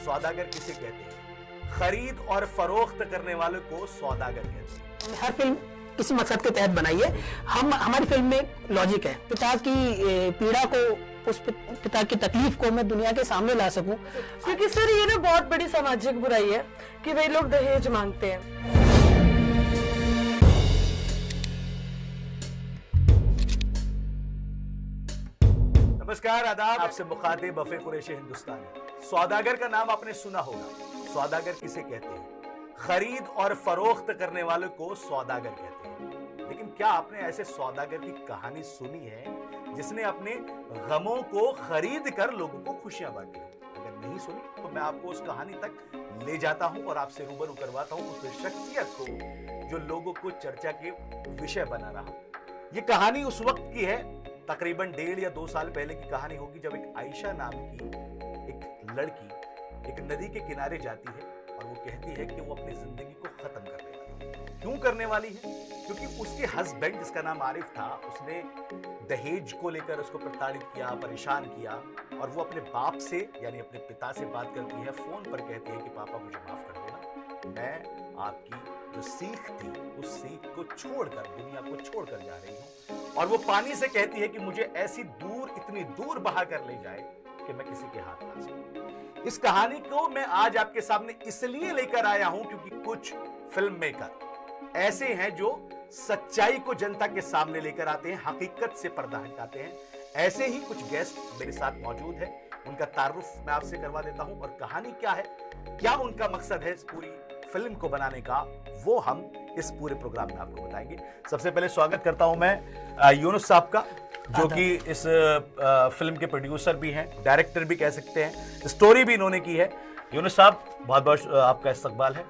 सौदागर किसे कहते हैं? खरीद और फरोख्त करने वाले को सौदागर कहते हैं। हर फिल्म किसी मकसद के तहत बनाई है। हमारी फिल्म में लॉजिक है, पिता की पीड़ा को, उस पिता की तकलीफ को मैं दुनिया के सामने ला सकूं। क्योंकि सर ये ना बहुत बड़ी सामाजिक बुराई है कि वे लोग दहेज मांगते हैं। नमस्कार, आदाब। आपसे मुखातिब बफे कुरैशी हिंदुस्तानी। सौदागर का नाम आपने सुना होगा। सौदागर किसे कहते हैं? खरीद और फरोख्त करने वाले को सौदागर कहते हैं। लेकिन क्या आपने ऐसे सौदागर की कहानी सुनी है जिसने अपने गमों को खरीद कर लोगों को खुशियां बांटी? अगर नहीं सुनी तो मैं आपको उस कहानी तक ले जाता हूं और आपसे रूबरू करवाता हूं उस शख्सियत को जो लोगों को चर्चा के विषय बना रहा। ये कहानी उस वक्त की है, तकरीबन 1.5 या 2 साल पहले की कहानी होगी, जब एक आयशा नाम की एक लड़की एक नदी के किनारे जाती है और वो कहती है कि वो अपनी जिंदगी को खत्म करने वाली है। क्यों करने वाली है? क्योंकि उसके हस्बैंड, जिसका नाम आरिफ था, उसने दहेज को लेकर उसको प्रताड़ित किया, परेशान किया, और वो अपने बाप से यानी अपने पिता से बात करती है, फोन पर कहती है कि पापा मुझे माफ कर देना, मैं आपकी जो सीख थी उस सीख को छोड़कर, दुनिया को छोड़कर जा रही हूं। और वो पानी से कहती है कि मुझे ऐसी दूर, इतनी दूर बहा कर ले जाए कि मैं किसी के हाथ ना सकूं। इस कहानी को मैं आज आपके सामने इसलिए लेकर आया हूं क्योंकि कुछ फिल्म मेकर ऐसे हैं जो सच्चाई को जनता के सामने लेकर आते हैं, हकीकत से पर्दा हटाते हैं। ऐसे ही कुछ गेस्ट मेरे साथ मौजूद हैं, उनका तारुफ मैं आपसे करवा देता हूं, और कहानी क्या है, क्या उनका मकसद है इस पूरी फिल्म को बनाने का, वो हम इस पूरे प्रोग्राम में आपको बताएंगे। सबसे पहले स्वागत करता हूं मैं यूनुस साहब का, जो कि इस फिल्म के प्रोड्यूसर भी हैं, डायरेक्टर भी कह सकते हैं, स्टोरी भी इन्होंने की है। यूनुस साहब, बहुत बहुत आपका इस्तकबाल है।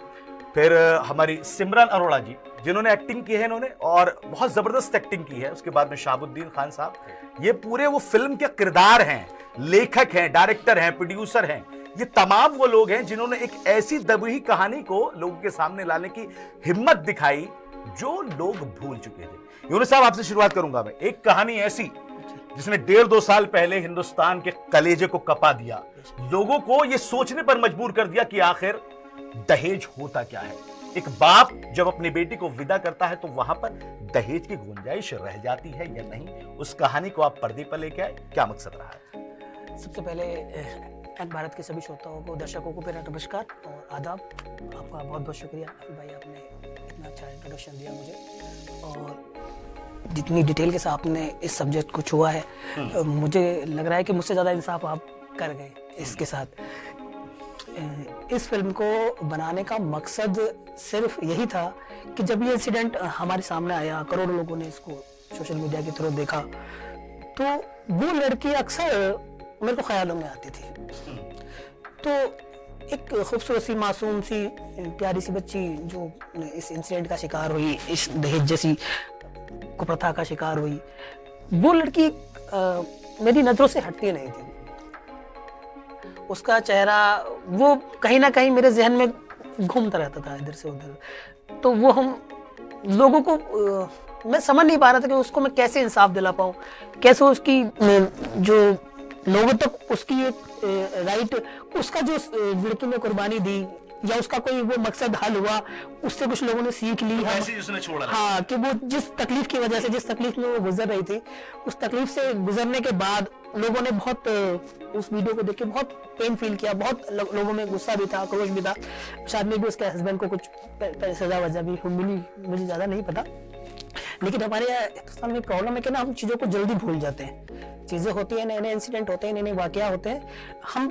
फिर हमारी सिमरन अरोड़ा जी, जिन्होंने एक्टिंग की है इन्होंने, और बहुत ज़बरदस्त एक्टिंग की है। उसके बाद में शाहबुद्दीन खान साहब, ये पूरे वो फिल्म के किरदार हैं, लेखक हैं, डायरेक्टर हैं, प्रोड्यूसर हैं। ये तमाम वो लोग हैं जिन्होंने एक ऐसी दबी कहानी को लोगों के सामने लाने की हिम्मत दिखाई जो लोग भूल चुके थे। यूनुस साहब, आपसे शुरुआत करूंगा मैं। एक कहानी ऐसी जिसने 1.5-2 साल पहले हिंदुस्तान के कलेजे को कपा दिया, लोगों को यह सोचने पर मजबूर कर दिया कि आखिर दहेज होता क्या है। एक बाप जब अपनी बेटी को विदा करता है तो वहां पर दहेज की गुंजाइश रह जाती है या नहीं, उस कहानी को आप पर्दे पर लेके आए, क्या मकसद रहा है? सबसे पहले भारत के सभी श्रोताओं को, दर्शकों को मेरा नमस्कार और आदाब। आपका बहुत बहुत शुक्रिया भाई, आपने इतना अच्छा इंट्रोडक्शन दिया मुझे, और जितनी डिटेल के साथ आपने इस सब्जेक्ट को छुआ है, मुझे लग रहा है कि मुझसे ज़्यादा इंसाफ आप कर गए इसके साथ। इस फिल्म को बनाने का मकसद सिर्फ यही था कि जब ये इंसिडेंट हमारे सामने आया, करोड़ों लोगों ने इसको सोशल मीडिया के थ्रू देखा, तो वो लड़की अक्सर मेरे को ख्यालों में आती थी। तो एक खूबसूरत सी, मासूम सी, प्यारी सी बच्ची जो इस इंसिडेंट का शिकार हुई, इस दहेज जैसी कुप्रथा का शिकार हुई, वो लड़की मेरी नजरों से हटती नहीं थी। उसका चेहरा वो कहीं ना कहीं मेरे जहन में घूमता रहता था इधर से उधर। तो वो हम लोगों को मैं समझ नहीं पा रहा था कि उसको मैं कैसे इंसाफ दिला पाऊँ, कैसे उसकी जो लोगों तक उसकी एक राइट, उसका जो लड़की ने कुर्बानी दी या उसका कोई वो मकसद हल हुआ, उससे कुछ लोगों ने सीख ली। उसने छोड़ा, हाँ, कि वो जिस तकलीफ की वजह से, जिस तकलीफ में वो गुजर रही थी, उस तकलीफ से गुजरने के बाद लोगों ने बहुत उस वीडियो को देख के बहुत पेन फील किया, बहुत लोगों में गुस्सा भी था, आक्रोश भी था। शायद में भी उसके हस्बैंड को कुछ सजा वजह भी मिली, मुझे ज़्यादा नहीं पता। लेकिन हमारे यहाँ हिंदुस्तान में प्रॉब्लम है कि ना, हम चीज़ों को जल्दी भूल जाते हैं। चीज़ें होती हैं, नए नए इंसिडेंट होते हैं, नए नए वाकया होते हैं, हम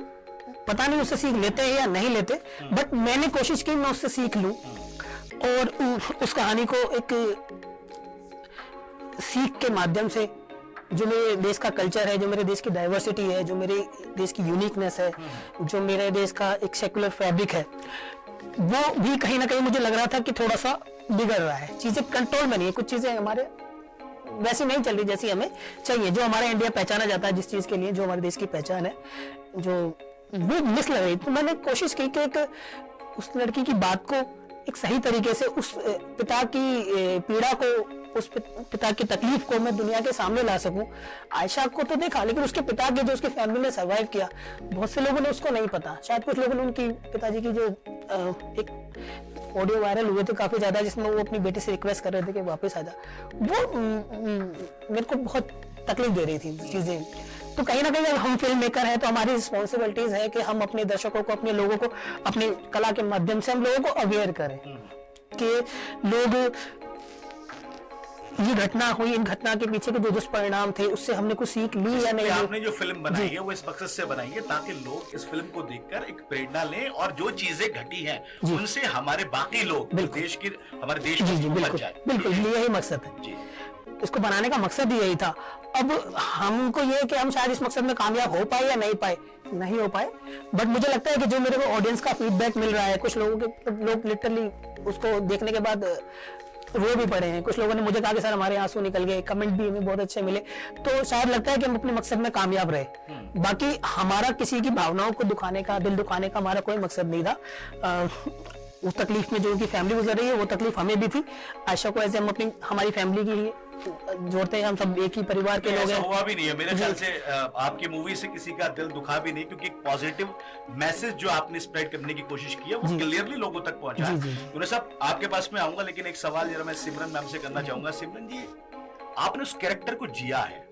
पता नहीं उससे सीख लेते हैं या नहीं लेते, बट मैंने कोशिश की मैं उससे सीख लूं और उस कहानी को एक सीख के माध्यम से, जो मेरे देश का कल्चर है, जो मेरे देश की डाइवर्सिटी है, जो मेरे देश की यूनिकनेस है, जो मेरे देश का एक सेकुलर फैब्रिक है, वो भी कहीं ना कहीं मुझे लग रहा था कि थोड़ा सा बिगड़ रहा है। चीज़ें कंट्रोल में नहीं है, कुछ चीज़ें हमारे वैसी नहीं चल रही जैसी हमें चाहिए। जो हमारा इंडिया पहचाना जाता है जिस चीज़ के लिए, जो हमारे देश की पहचान है, जो वो मिस लग रही। तो मैंने कोशिश की कि एक उस लड़की की बात को एक सही तरीके से, उस पिता की पीड़ा को उस पिता की तकलीफ को मैं दुनिया के सामने ला सकूं। आयशा को तो देखा, लेकिन उसके पिता के जो उसकी फैमिली ने सर्वाइव किया, बहुत से लोगों ने उसको नहीं पता। शायद कुछ लोगों ने उनकी पिताजी की जो एक ऑडियो वायरल हुए थे काफी ज्यादा, जिसमें वो अपनी बेटी से रिक्वेस्ट कर रहे थे कि वापस आ जा, वो मेरे को बहुत तकलीफ दे रही थी चीजें। तो कहीं ना कहीं हम फिल्म मेकर हैं तो हमारी रिस्पॉन्सिबिलिटीज है कि हम अपने दर्शकों को, अपने लोगों को, अपनी कला के माध्यम से हम लोगों को अवेयर करें कि लोग, ये घटना हुई, इन घटना के पीछे के जो दुष्परिणाम थे उससे हमने कुछ सीख ली या नहीं। आपने जो फिल्म बनाई है वो इस मकसद से बनाई है ताकि लोग इस फिल्म को देखकर एक प्रेरणा लें और जो चीजें घटी हैं उनसे हमारे बाकी लोग देश की, हमारे देश जी बिल्कुल यही मकसद है जी। इसको बनाने का मकसद ही यही था। अब हमको ये कि हम शायद इस मकसद में कामयाब हो पाए या नहीं हो पाए, बट मुझे लगता है कि जो मेरे को ऑडियंस का फीडबैक मिल रहा है, कुछ लोग लिटरली उसको देखने के बाद रो भी पड़े हैं। कुछ लोगों ने मुझे कहा कि सर हमारे आंसू निकल गए, कमेंट भी हमें बहुत अच्छे मिले। तो शायद लगता है कि हम अपने मकसद में कामयाब रहे। बाकी हमारा किसी की भावनाओं को दुखाने का, दिल दुखाने का हमारा कोई मकसद नहीं था। उस तकलीफ में जो उनकी फैमिली गुजर रही है वो तकलीफ हमें भी थी। आयशा को ऐसे हम अपनी, हमारी फैमिली की जोड़ते हैं, हम सब एक ही परिवार के लोग हैं। हुआ भी नहीं है मेरे ख्याल से, आपकी मूवी से किसी का दिल दुखा भी नहीं, क्योंकि एक पॉजिटिव मैसेज जो आपने स्प्रेड करने की कोशिश की है वो क्लियरली लोगों तक पहुंचा है। उन्हें सब आपके पास में आऊंगा, लेकिन एक सवाल जरा मैं सिमरन मैम से करना चाहूंगा। सिमरन जी, आपने उस कैरेक्टर को जिया है,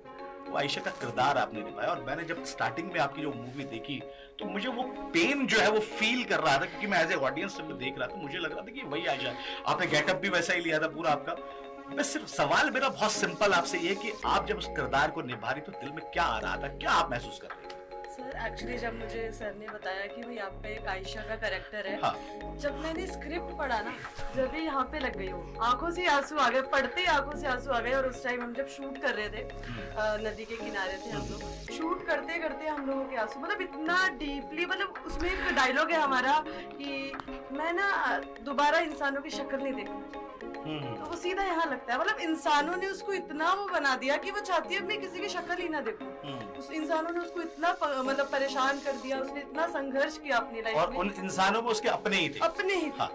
वो आयशा का किरदार आपने निभाया, और मैंने जब स्टार्टिंग में आपकी जो मूवी देखी तो मुझे वो पेन जो है वो फील कर रहा था, क्योंकि मैं एज ए ऑडियंस जब देख रहा था मुझे लग रहा था कि वही आयशा। आपने गेटअप भी वैसा ही लिया था पूरा आपका। बस सिर्फ सवाल मेरा बहुत सिंपल आपसे ये कि आप जब उस किरदार को निभा रही तो दिल में क्या आ रहा था, क्या आप महसूस कर रहे थे? सर एक्चुअली जब मुझे सर ने बताया कि भाई आप पे एक आयशा का कैरेक्टर है, हाँ। जब मैंने स्क्रिप्ट पढ़ा ना, जब भी यहाँ पे लग गई हूँ, आंखों से आंसू आ गए, पढ़ते ही आंखों से आंसू आ गए। और उस टाइम हम जब शूट कर रहे थे, नदी के किनारे थे हम लोग, शूट करते करते हम लोगों के आंसू, मतलब इतना डीपली, मतलब उसमें एक डायलॉग है हमारा कि मैं ना दोबारा इंसानों की शक्ल नहीं देखूंगी। तो वो सीधा यहाँ लगता है, मतलब इंसानों ने उसको इतना वो बना दिया कि वो चाहती है मैं किसी की शक्ल ही ना देखूं। उस इंसानों ने उसको इतना मतलब परेशान कर दिया, उसने इतना संघर्ष किया अपनी लाइफ में, और उन इंसानों में उसके अपने ही थे। अपने ही हाँ।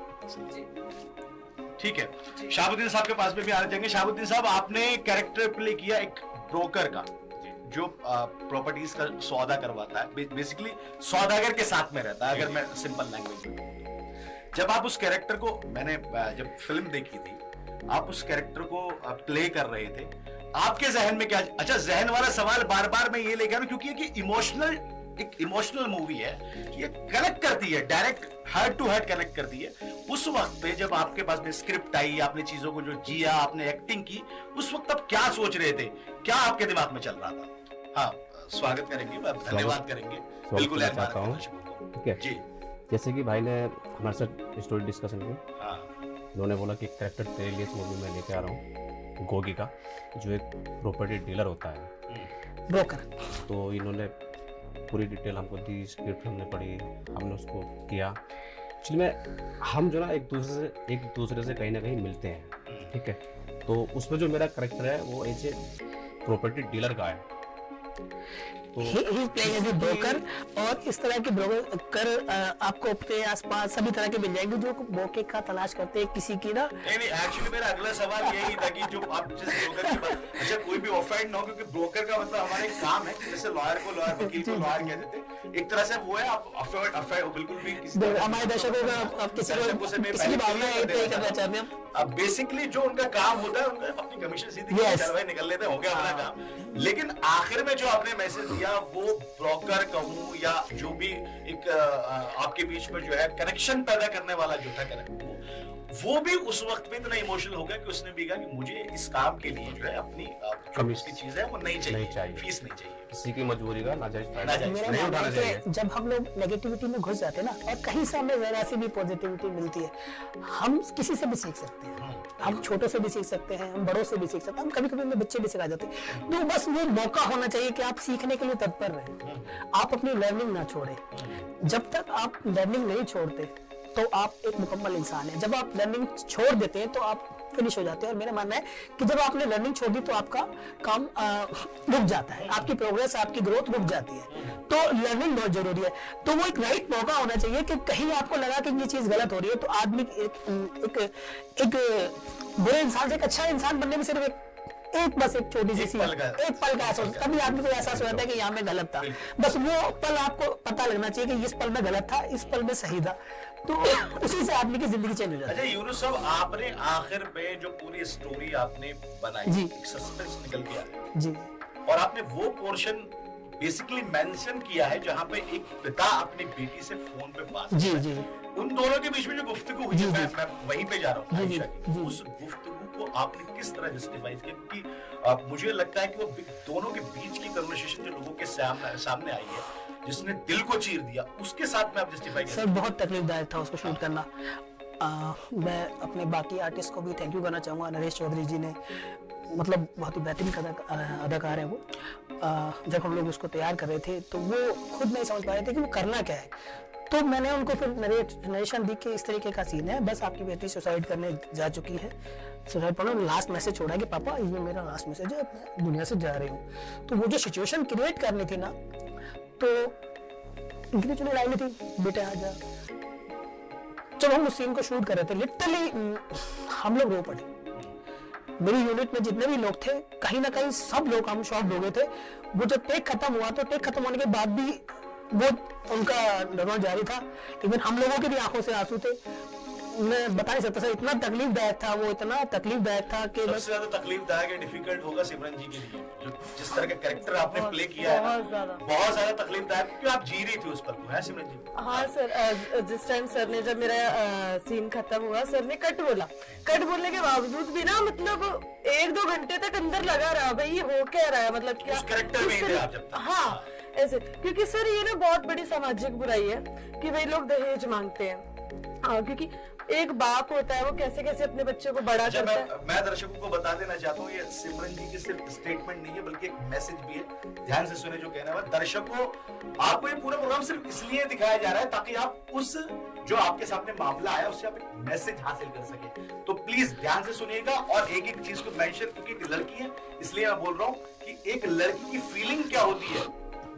ठीक है, शाहबुद्दीन साहब के पास में भी आने जाएंगे। शाहबुद्दीन साहब, आपने कैरेक्टर प्ले किया एक ब्रोकर का जो प्रॉपर्टीज का सौदा करवाता है, बेसिकली सौदागर के साथ में रहता है, अगर मैं सिंपल लैंग्वेज में। जब आप उस कैरेक्टर को, मैंने जब फिल्म देखी थी, आप उस कैरेक्टर को प्ले कर रहे थे, आपके जहन में क्या? अच्छा, जहन वाला सवाल बार बार मैं ये लेकर आ रहा हूं क्योंकि एक इमोशनल मूवी है, ये कनेक्ट करती है, direct heart to heart connect करती है। उस वक्त पे जब आपके पास में स्क्रिप्ट आई, आपने चीजों को जो जिया, आपने एक्टिंग की, उस वक्त आप क्या सोच रहे थे, क्या आपके दिमाग में चल रहा था? हाँ, स्वागत करेंगे, धन्यवाद करेंगे। बिल्कुल चाहता हूँ, ठीक है जी। जैसे कि भाई ने हमारे साथ स्टोरी डिस्कशन की, उन्होंने बोला कि कैरेक्टर तेरे लिए इस मूवी में लेके आ रहा हूँ गोगी का, जो एक प्रॉपर्टी डीलर होता है, ब्रोकर। तो इन्होंने पूरी डिटेल हमको दी, स्क्रिप्ट हमने पढ़ी, हमने उसको किया। एक्चुअली में हम जो ना एक दूसरे से कहीं ना कहीं मिलते हैं, ठीक है। तो उसमें जो मेरा कैरेक्टर है वो एज ए प्रॉपर्टी डीलर का है। ब्रोकर, और इस तरह के ब्रोकर आपको अपने आसपास सभी तरह के मिल जाएंगे जो मौके का तलाश करते हैं किसी की ना। नहीं, एक्चुअली मेरा अगला सवाल यही था कि जो आप जिस ब्रोकर की बात, अच्छा कोई भी ऑफेंड ना हो, क्योंकि ब्रोकर का मतलब हमारा एक काम है, जैसे लॉयर को लॉयर, वकील को लॉयर कहते थे, एक तरह से वो है। आप अफेयर बिल्कुल भी हमारे दर्शकों का आप किसी की भावना है करना चाहते हैं। अब बेसिकली जो उनका काम होता है, उनका अपनी कमीशन सीधी निकल लेते हैं, हो गया हमारा काम। लेकिन आखिर में जो आपने मैसेज दिया, वो ब्रोकर कहूं या जो भी एक आपके बीच में जो है कनेक्शन पैदा करने वाला जो था कनेक्ट, वो भी उस वक्त में इतना इमोशनल हो गया कि उसने भी कहा कि मुझे इस काम के लिए जो है अपनी जो चीज है वो नहीं चाहिए, फीस नहीं चाहिए, किसी की मजबूरी का नाजायज फायदा नहीं उठाना चाहिए। जब हम लोग नेगेटिविटी में घुस जाते हैं ना, और कहीं से हमें जरा सी भी पॉजिटिविटी मिलती है, हम किसी से भी सीख सकते हैं। हम छोटों से भी सीख सकते हैं, हम बड़ों से भी सीख सकते हैं, हम कभी कभी हमें बच्चे भी सिखा जाते हैं। तो बस वो मौका होना चाहिए कि आप सीखने के लिए तत्पर रहें, आप अपनी लर्निंग ना छोड़ें। जब तक आप लर्निंग नहीं छोड़ते तो आप एक मुकम्मल इंसान हैं। जब आप लर्निंग छोड़ देते हैं तो आप फिनिश हो जाते हैं। और मेरा मानना है कि जब आपने लर्निंग छोड़ दी तो आपका काम रुक जाता है, आपकी प्रोग्रेस, आपकी ग्रोथ रुक जाती है। तो लर्निंग बहुत जरूरी है। तो वो एक राइट मौका होना चाहिए कि कहीं आपको लगा कि ये चीज गलत हो रही है तो आदमी एक बुरे इंसान से एक अच्छा इंसान बनने में सिर्फ बस एक छोटी सी एक पल का एहसास, तभी आदमी को एहसास हो जाता है कि यहाँ में गलत था। बस वो पल आपको पता लगना चाहिए कि इस पल में गलत था, इस पल में सही था, तो उसी से आदमी की जिंदगी चेंज हो जाती है। अच्छा यूनुस साहब, आपने आखिर में जो पूरी स्टोरी आपने बनाई जी, एक सस्पेंस निकल के आया जी, और आपने वो पोर्शन बेसिकली मेंशन किया है जहां पे एक पिता अपनी बेटी से फोन पे बात जी जी, उन दोनों के बीच में जो गुफ्तगू हुई है, मैं वहीं पे जा रहा हूँ। उस गुफ्तगू को आपने किस तरह जस्टिफाई किया? क्योंकि मुझे लगता है कि वो दोनों के बीच की कन्वर्सेशन जो लोगों के सामने आई है, जिसने दिल को चीर दिया, उसके साथ में आप जस्टिफाई सर बहुत तकलीफदायक था उसको शूट करना। मैं अपने बाकी आर्टिस्ट को भी थैंक यू करना चाहूँगा। नरेश चौधरी जी ने मतलब बहुत ही बेहतरीन अदाकार है वो। जब हम लोग उसको तैयार कर रहे थे तो वो खुद नहीं समझ पा रहे थे कि वो करना क्या है, तो मैंने उनको फिर नरेशन दी कि इस तरीके का सीन है, बस आपकी बेटी सुसाइड करने जा चुकी है, सुसाइड पर लास्ट मैसेज छोड़ा कि पापा ये मेरा लास्ट मैसेज है, मैं दुनिया से जा रही हूँ। तो वो जो सिचुएशन क्रिएट करनी थी ना, तो इनकी चुनी लाइन थी, बेटा आ जा। जब हम उस सीन को शूट कर रहे थे लिटरली हम लोग रो पड़े। मेरी यूनिट में जितने भी लोग थे, कहीं ना कहीं सब लोग हम शॉक्ड हो गए थे। वो जब टेक खत्म हुआ तो टेक खत्म होने के बाद भी वो उनका डरना जारी था। इवन हम लोगों के भी आंखों से आंसू थे। मैं बता नहीं सकता सर, इतना तकलीफदायक था वो, इतना तकलीफदायक था कि सबसे ज्यादा तकलीफदायक या डिफिकल्ट होगा सिमरन जी के लिए, जो जिस तरह का कैरेक्टर आपने प्ले किया है, बहुत ज्यादा तकलीफदायक, क्योंकि आप जी रही थी उस पर, है सिमरन जी? हाँ सर, जिस टाइम सर ने, जब मेरा सीन खत्म हुआ, सर ने कट बोला, कट बोलने के बावजूद भी ना मतलब 1-2 घंटे तक अंदर लगा रहा, भाई ये हो क्या रहा है, मतलब क्या कैरेक्टर में थे आप जब तक? हाँ ऐसे, क्योंकि सर ये ना बहुत बड़ी सामाजिक बुराई है कि भाई लोग दहेज मांगते हैं। हाँ, क्योंकि एक बाप होता है, वो कैसे कैसे अपने बच्चे को बड़ा करता है। मैं दर्शकों को बता देना चाहता हूँ, ये सिमरन जी की सिर्फ स्टेटमेंट नहीं है बल्कि एक मैसेज भी है। ध्यान से सुने जो कहना है। दर्शकों, आपको ये पूरा प्रोग्राम सिर्फ इसलिए दिखाया जा रहा है ताकि आप उस जो आपके सामने मामला आया उससे आप एक मैसेज हासिल कर सके। तो प्लीज ध्यान से सुनिएगा और एक एक चीज को मेंशन, क्योंकि एक लड़की है इसलिए मैं बोल रहा हूँ कि एक लड़की की फीलिंग क्या होती है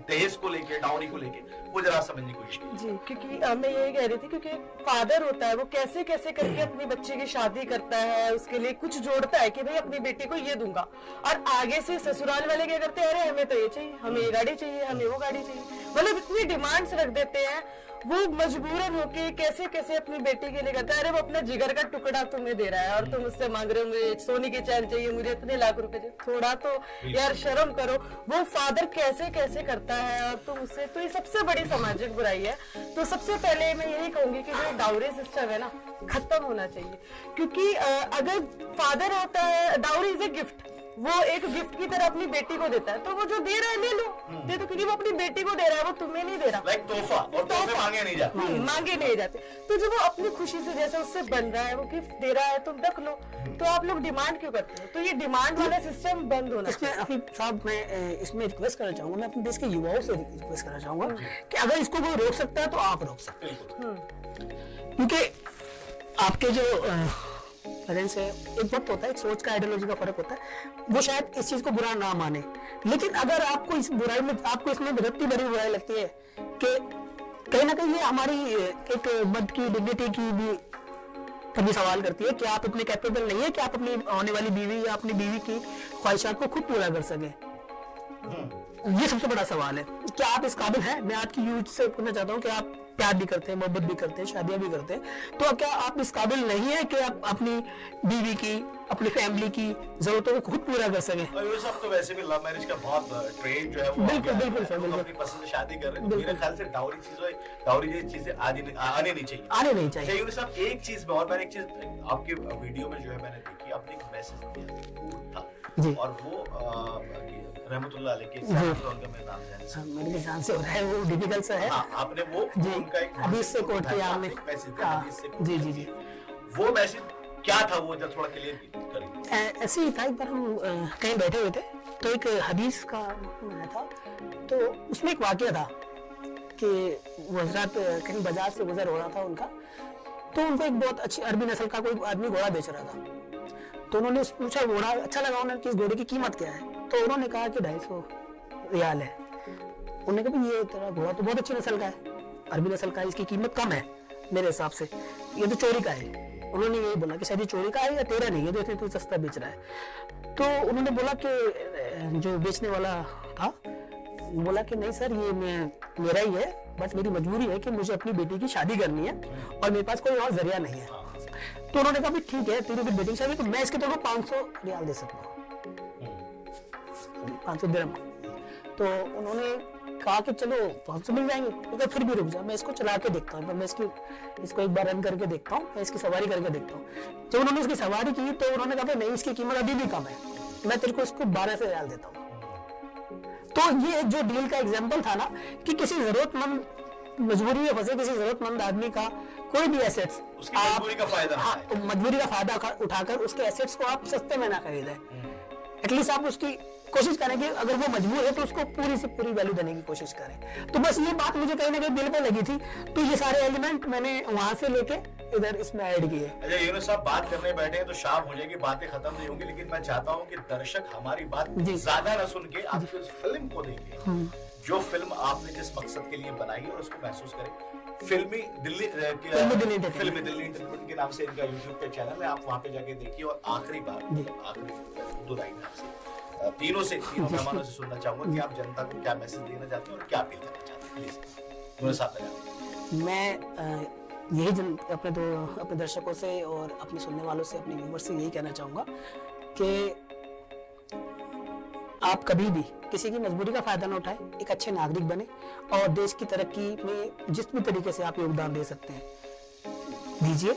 दहेज को लेके, डाउरी को लेके, वो जरा समझने की कोशिश कीजिए। जी, क्योंकि मैं यही कह रही थी, क्योंकि फादर होता है वो कैसे कैसे करके अपनी बच्चे की शादी करता है, उसके लिए कुछ जोड़ता है कि भाई अपनी बेटी को ये दूंगा, और आगे से ससुराल वाले क्या करते हैं, अरे हमें तो ये चाहिए, हमें ये गाड़ी चाहिए, हमें वो गाड़ी चाहिए, मतलब इतनी डिमांड्स रख देते हैं। वो मजबूरन होके कैसे कैसे अपनी बेटी के लिए करता है, अरे वो अपना जिगर का टुकड़ा तुम्हें दे रहा है और तुम उससे मांग रहे हो मुझे सोने की चैन चाहिए, मुझे इतने लाख रुपए चाहिए, थोड़ा तो यार शर्म करो। वो फादर कैसे कैसे करता है और तुम उससे, तो ये सबसे बड़ी सामाजिक बुराई है। तो सबसे पहले मैं यही कहूंगी कि जो डाउरी सिस्टम है ना, खत्म होना चाहिए। क्योंकि अगर फादर होता है, डाउरी इज ए गिफ्ट, वो एक गिफ्ट की तरह अपनी बेटी को देता है, तो वो जो दे रहा है ले लो, दे दो, क्योंकि वो अपनी बेटी को दे रहा है, वो तुम्हें नहीं दे रहा। लाइक तोहफा, और तोहफे मांगे नहीं जाते। मांगे नहीं जाते। तो जब वो अपनी खुशी से जैसे उससे बन रहा है, वो गिफ्ट दे रहा है, तुम रख लो। तो आप लोग डिमांड क्यों करते हो? तो ये डिमांड वाला सिस्टम बंद होना चाहिए। इसमें साहब मैं इसमें रिक्वेस्ट करना चाहूंगा, मैं अपने देश के युवाओं से रिक्वेस्ट करना चाहूंगा कि अगर इसको कोई रोक सकता है तो आप रोक सकते हैं। क्योंकि आपके जो पेरेंट्स है, एक वक्त होता है, एक सोच का, आइडियोलॉजी का फर्क होता है, वो शायद इस चीज को बुरा ना माने, लेकिन अगर आपको इस बुराई में, आपको इसमें रत्ती भरी बुराई लगती है कि कहीं ना कहीं ये हमारी एक मर्द की डिग्निटी की भी कभी सवाल करती है कि आप इतने कैपेबल नहीं है कि आप अपनी आने वाली बीवी या अपनी बीवी की ख्वाहिशात को खुद पूरा कर सके। ये सबसे बड़ा सवाल है, क्या आप इस काबिल हैं? मैं आपकी यूथ से पूछना चाहता हूँ कि आप प्यार भी करते हैं, मोहब्बत भी करते हैं, शादियां भी करते हैं, तो क्या आप इस काबिल नहीं है कि आप अपनी बीवी की, अपनी फैमिली की जरूरतों को खुद पूरा कर सकें? और ये सब तो वैसे भी लव मैरिज का बहुत ट्रेंड जो है वो बिल्कुल सर, बिल्कुल अपनी पसंद से शादी कर रहे हैं। मेरे ख्याल से डाउरी जैसी चीजें आने नहीं चाहिए, आने नहीं चाहिए। ये सब एक चीज में, और मैंने एक चीज आपके वीडियो में जो है मैंने देखी, आपने एक मैसेज दिया था, और वो रहमतुल्लाह अलैह के उनका मैं नाम जान, मेरे भी जान से हो रहा है, वो डिफिकल्ट सा है। आपने वो उनका एक हदीस से कोट किया आपने, जी जी जी, वो मैसेज क्या था, वो जब थोड़ा क्लियर करिए। ऐसे ही था, एक बार हम कहीं बैठे हुए थे तो एक हदीस का मैंने था, तो उसमें एक वाकया था कि वो हजरत कहीं बाजार से गुजर हो रहा था उनका, तो उनको एक बहुत अच्छी अरबी नस्ल का कोई आदमी घोड़ा बेच रहा था। तो उन्होंने पूछा घोड़ा अच्छा लगा उन्हें कि इस घोड़े की कीमत क्या है, तो उन्होंने कहा कि 250 रियाल है। उन्होंने कहा ये तेरा घोड़ा तो बहुत अच्छी नस्ल का है, अरबी नस्ल का है, इसकी कीमत कम है मेरे हिसाब से, ये तो चोरी का है। उन्होंने यही बोला कि शायद ये चोरी का है या तेरा नहीं है, तो इसलिए तू सस्ता बेच रहा है। तो उन्होंने बोला कि जो बेचने वाला था बोला कि नहीं सर ये मेरा ही है, बस मेरी मजबूरी है कि मुझे अपनी बेटी की शादी करनी है और मेरे पास कोई और जरिया नहीं है। तो उन्होंने कहा ठीक है तेरी बेटी की शादी, तो मैं इसके तौर पर 500 रियाल दे सकता हूँ, 500 दिरहम। तो उन्होंने कहा कि चलो 500 मिल जाएंगे, तो फिर भी रुक जा, मैं इसको चला के देखता हूँ, मैं इसको एक बार रन करके देखता हूँ, मैं इसकी सवारी करके देखता हूँ। जब उन्होंने इसकी सवारी की तो उन्होंने कहा नहीं इसकी कीमत अभी भी कम है, मैं तेरे को इसको 1200 रियाल देता हूँ। तो ये जो डील का एग्जाम्पल था ना कि किसी जरूरतमंद मजबूरी में फंसे किसी जरूरतमंद आदमी का कोई भी एसेट्स मजबूरी का फायदा मजबूरी का फायदा उठाकर उसके एसेट्स को आप सस्ते में ना खरीदें, एटलीस्ट आप उसकी कोशिश करें कि अगर वो मजबूर है तो उसको पूरी से पूरी वैल्यू देने की कोशिश करें। तो बस ये बात मुझे कहीं ना कहीं दिल पे लगी थी, तो ये सारे एलिमेंट मैंने वहां से लेके इधर इसमें ऐड किए। अच्छा यूनुस साहब बात करने बैठे हैं तो शाम हो जाएगी, बातें खत्म नहीं होंगी, लेकिन मैं चाहता हूँ कि दर्शक हमारी बात ज्यादा न सुन के आप इस फिल्म को देखें, जो फिल्म आपने जिस मकसद के लिए बनाई है और उसको महसूस करें। फिल्मी दिल्ली एंटरटेनमेंट के नाम से इनका यूट्यूब पे चैनल है, आप वहां पे जाके देखिए। और आखिरी बात, दो लाइन आपसे तीनों मेहमानों से सुनना चाहूंगा कि आप जनता को क्या मैसेज देना चाहते हैं और क्या अपील करना चाहते हैं। प्लीज। मैं यही अपने दर्शकों से और अपने सुनने वालों से, अपने व्यूअर्स से यही कहना चाहूंगा कि आप कभी भी किसी की मजबूरी का फायदा न उठाएं, एक अच्छे नागरिक बने और देश की तरक्की में जिस भी तरीके से आप योगदान दे सकते हैं दीजिए।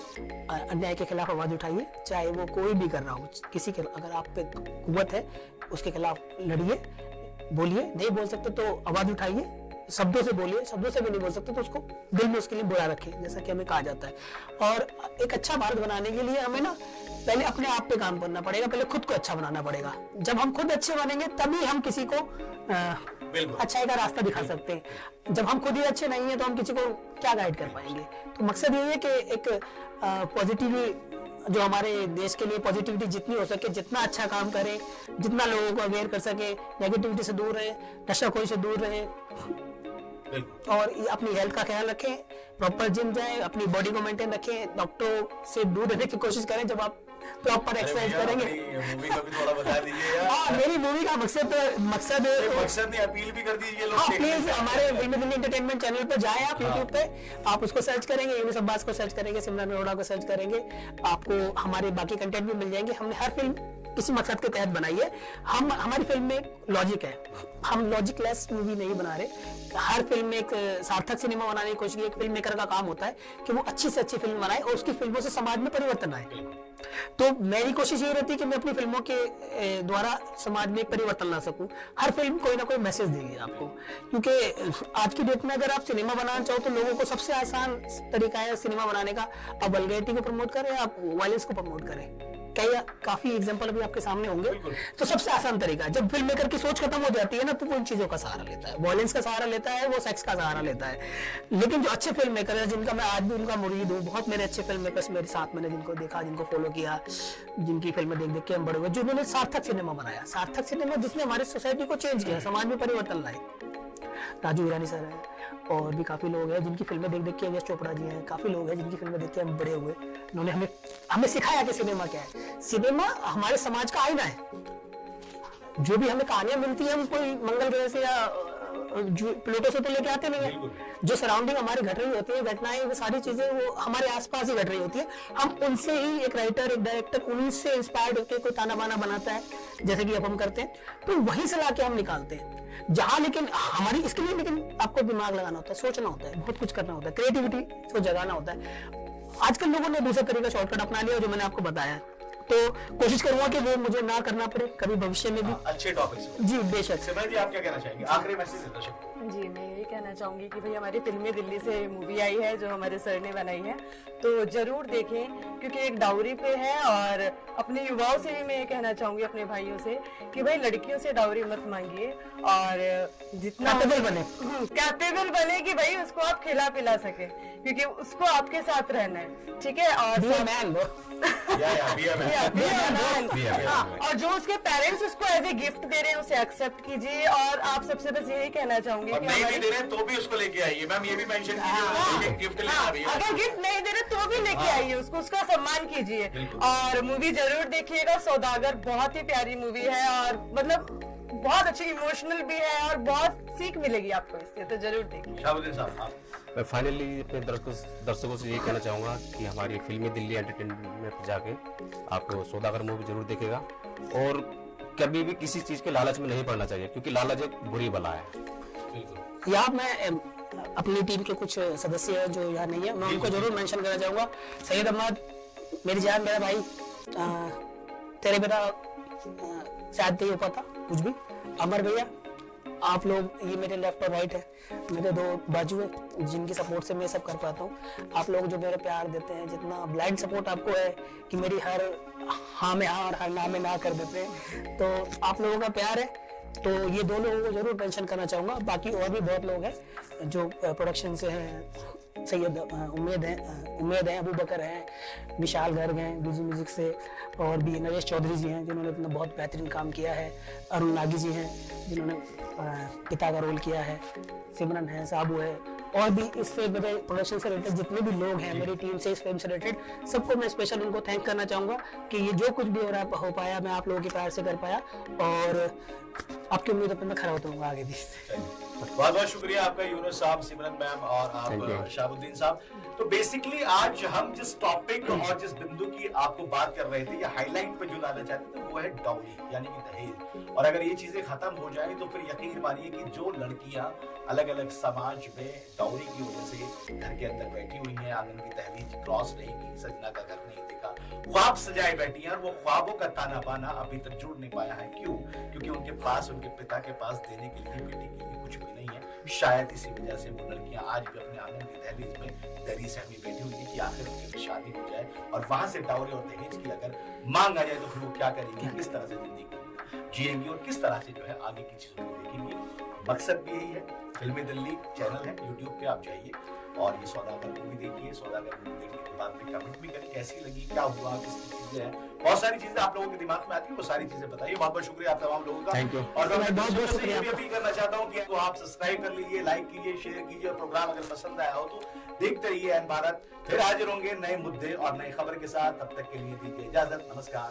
अन्याय के खिलाफ आवाज उठाइए, चाहे वो कोई भी कर रहा हो, किसी के अगर आप पे कुव्वत है उसके खिलाफ लड़िए, बोलिए, नहीं बोल सकते तो आवाज उठाइए, शब्दों से बोलिए, शब्दों से भी नहीं बोल सकते तो उसको दिल में उसके लिए बुरा रखें, जैसा कि हमें कहा जाता है। और एक अच्छा भारत बनाने के लिए हमें ना पहले अपने आप पे काम करना पड़ेगा, पहले खुद को अच्छा बनाना पड़ेगा। जब हम खुद अच्छे बनेंगे तभी हम किसी को अच्छाई का रास्ता दिखा सकते हैं। जब हम खुद ही अच्छे नहीं है तो हम किसी को क्या गाइड कर पाएंगे। तो मकसद ये है कि एक पॉजिटिव जो हमारे देश के लिए पॉजिटिविटी जितनी हो सके, जितना अच्छा काम करें, जितना लोगों को अवेयर कर सके, नेगेटिविटी से दूर रहे, नशाखोरी से दूर रहे और अपनी हेल्थ का ख्याल रखें, प्रॉपर जिम जाएं, अपनी बॉडी को मेंटेन रखें, डॉक्टरों से दूर रहने की कोशिश करें जब आप प्रॉपर एक्सरसाइज करेंगे। मूवी का भी थोड़ा बता दीजिए यार। हाँ, मेरी मूवी का मकसद नहीं, अपील भी कर दीजिए लोग। प्लीज हमारे फिल्मी दिल्ली एंटरटेनमेंट चैनल पर जाएं, आप यूट्यूब पे आप उसको सर्च करेंगे, यूनुस अब्बास को सर्च करेंगे, सिमरन अरोड़ा को सर्च करेंगे, आपको हमारे बाकी कंटेंट भी मिल जाएंगे। हमने हर फिल्म किसी मकसद के तहत बनाई है। हमारी फिल्म में लॉजिक है, हम लॉजिकलेस मूवी नहीं बना रहे। हर फिल्म में एक सार्थक सिनेमा बनाने की कोशिश की। एक फिल्म मेकर का काम होता है कि वो अच्छी से अच्छी फिल्म बनाए और उसकी फिल्मों से समाज में परिवर्तन आए। तो मेरी कोशिश ये रहती है कि मैं अपनी फिल्मों के द्वारा समाज में परिवर्तन ला सकूं। हर फिल्म कोई ना कोई मैसेज देगी आपको, क्योंकि आज की डेट में अगर आप सिनेमा बनाना चाहो तो लोगों को सबसे आसान तरीका है सिनेमा बनाने का, आप वल्गैरिटी को प्रमोट करें, आप वायलेंस को प्रमोट करें। काफी एग्जांपल अभी आपके सामने होंगे। तो सबसे आसान तरीका है, जब फिल्म मेकर की सोच खत्म हो जाती है ना तो वो इन चीजों का सहारा लेता है, वायलेंस का सहारा लेता है, वो सेक्स का सहारा लेता है। लेकिन जो अच्छे फिल्म मेकर है, जिनका मैं आज भी उनका मुरीद हूँ, बहुत मेरे अच्छे फिल्म मेकर्स मेरे साथ, मैंने जिनको देखा, जिनको फॉलो किया, जिनकी फिल्में देख देख के हम बड़े हुए, जिन्होंने सार्थक सिनेमा बनाया, सार्थक सिनेमा जिसने हमारी सोसाइटी को चेंज किया, समाज में परिवर्तन लाए। राजू ईरानी सर है और भी काफी लोग हैं जिनकी फिल्में देख देख के, यश चोपड़ा जी हैं, काफी लोग हैं जिनकी फिल्में देख के हम बड़े हुए। उन्होंने हमें सिखाया कि सिनेमा क्या है। सिनेमा हमारे समाज का आईना है। जो भी हमें कहानियां मिलती है हम कोई मंगल ग्रह से या प्लूटो से तो लेके आते नहीं है। जो सराउंडिंग हमारी घट रही होती है, घटनाएं, वो सारी चीजें वो हमारे आसपास ही घट रही होती है। हम उनसे ही, एक राइटर, एक डायरेक्टर, उन्हीं से इंस्पायर्ड होकर कोई ताना बाना बनाता है, जैसे कि अब हम करते हैं, तो वहीं से लाके हम निकालते हैं जहां। लेकिन हमारी इसके लिए लेकिन आपको दिमाग लगाना होता है, सोचना होता है, बहुत कुछ करना होता है, क्रिएटिविटी को जगाना होता है। आजकल लोगों ने दूसरे तरीका शॉर्टकट अपना लिया जो मैंने आपको बताया, तो कोशिश करूंगा कि वो मुझे ना करना पड़े कभी भविष्य में भी। अच्छे टॉपिक्स जी बेशक। सिमरन जी आप क्या कहना चाहेंगे, आखिरी मैसेज दर्शक? जी मैं यही कहना चाहूंगी कि भाई हमारी फिल्में दिल्ली से मूवी आई है जो हमारे सर ने बनाई है, तो जरूर देखें। क्योंकि एक डाउरी पे है। और अपने युवाओं से भी मैं ये कहना चाहूंगी, अपने भाइयों से, कि भाई लड़कियों से डाउरी मत मांगिए और जितना कैपेबल बने कि भाई उसको आप खिला पिला सके, क्योंकि उसको आपके साथ रहना है, ठीक है। और और जो उसके पेरेंट्स उसको एज ए गिफ्ट दे रहे हैं उसे एक्सेप्ट कीजिए। और आप सबसे बस यही कहना चाहूंगी कि नहीं भी दे रहे हैं तो भी उसको लेके आइए मैम, ये भी मेंशन कीजिए, गिफ्ट अगर गिफ्ट नहीं दे रहे तो भी लेके आइए, उसको उसका सम्मान कीजिए। और मूवी जरूर देखिएगा, सौदागर बहुत ही प्यारी मूवी है और मतलब बहुत अच्छी इमोशनल भी है और बहुत सीख मिलेगी आपको इससे, तो जरूर देखिए। शाहबुद्दीन साहब, मैं फाइनली अपने दर्शकों से ये कहना चाहूँगा कि हमारी फिल्मी दिल्ली एंटरटेनमेंट में जाके आपको सौदागर मूवी जरूर देखेगा और कभी भी किसी चीज़ के लालच में नहीं पड़ना चाहिए, क्योंकि लालच एक बुरी बला है। यहाँ मैं अपनी टीम के कुछ सदस्य हैं जो यहाँ नहीं है, मैं उनको जरूर मेंशन करना चाहूँगा। सैयद अहमद, मेरी जान, मेरा भाई, तेरे बेटा शायद नहीं हो पाता कुछ भी। अमर भैया, आप लोग, ये मेरे लेफ्ट और राइट है, मेरे दो बाजू है जिनकी सपोर्ट से मैं सब कर पाता हूँ। आप लोग जो मेरे प्यार देते हैं, जितना ब्लाइंड सपोर्ट आपको है कि मेरी हर हाँ में हाँ और हर ना में ना कर देते हैं, तो आप लोगों का प्यार है। तो ये दो लोगों को जरूर मेंशन करना चाहूँगा। बाकी और भी बहुत लोग हैं जो प्रोडक्शन से हैं, सैयद उम्मेद है, अबू बकर हैं, विशाल गर्ग हैं बीजी म्यूजिक से, और भी नरेश चौधरी जी हैं जिन्होंने अपना बहुत बेहतरीन काम किया है, अरुण नागी जी हैं जिन्होंने पिता का रोल किया है, सिमरन है, साबू है, और भी इस फिल्म में प्रोडक्शन से रिलेटेड जितने भी लोग हैं मेरी टीम से इस फिल्म से रिलेटेड, सबको मैं स्पेशल उनको थैंक करना चाहूँगा कि ये जो कुछ भी हो पाया मैं आप लोगों के प्यार से कर पाया, और आपकी उम्मीदों पर मैं खड़ा होता हूँ आगे भी। बहुत बहुत शुक्रिया आपका यूनुस साहब, सिमरन मैम और आप शाहबुद्दीन साहब। तो बेसिकली आज हम जिस टॉपिक और जिस बिंदु की आपको बात कर रहे थे या हाईलाइट पे जो लाना चाहते थे वो है डाउरी यानी कि दहेज। और अगर ये चीजें खत्म हो जाए तो फिर यकीन मानिए कि जो लड़कियां अलग अलग समाज में डाउरी की वजह से घर के अंदर बैठी हुई हैं, आंगन की दहलीज क्रॉस नहीं की, सजना का घर नहीं देखा, ख्वाब सजाए बैठी हैं, वो ख्वाबों का ताना बाना अभी तक जुड़ नहीं पाया है। क्यों? क्योंकि उनके पास, उनके पिता के पास देने के लिए, बेटी के लिए कुछ भी नहीं है। शायद इसी वजह से वो लड़कियां आज भी अपने आंगन की दहलीज में दरी सहमी बैठी हुई है कि आखिर उनकी शादी हो जाए और वहां से डाउरी और दहेज की अगर मांग आ जाए तो फिर वो क्या करेंगी, किस तरह से जिंदगी जिएंगी और किस तरह से जो है आगे की चीजों को देखेंगी। मकसद भी यही है। फिल्मी दिल्ली चैनल है यूट्यूब पे, आप जाइए और ये सौदागर मूवी देखिए। सौदागर मूवी देखने के बाद में कमेंट भी करें कैसी लगी, क्या हुआ, किस चीजें हैं, बहुत सारी चीजें आप लोगों के दिमाग में आती है, वो सारी चीजें बताइए। बहुत बहुत शुक्रिया आप तमाम लोगों का। Thank you. और मैं बहुत शुक्रिया अपील करना चाहता हूँ कि तो आप सब्सक्राइब कर लीजिए, लाइक कीजिए, शेयर कीजिए, और प्रोग्राम अगर पसंद आया हो तो देखते रहिए एन भारत। फिर हाजिर होंगे नए मुद्दे और नई खबर के साथ, तब तक के लिए दीजिए इजाजत, नमस्कार।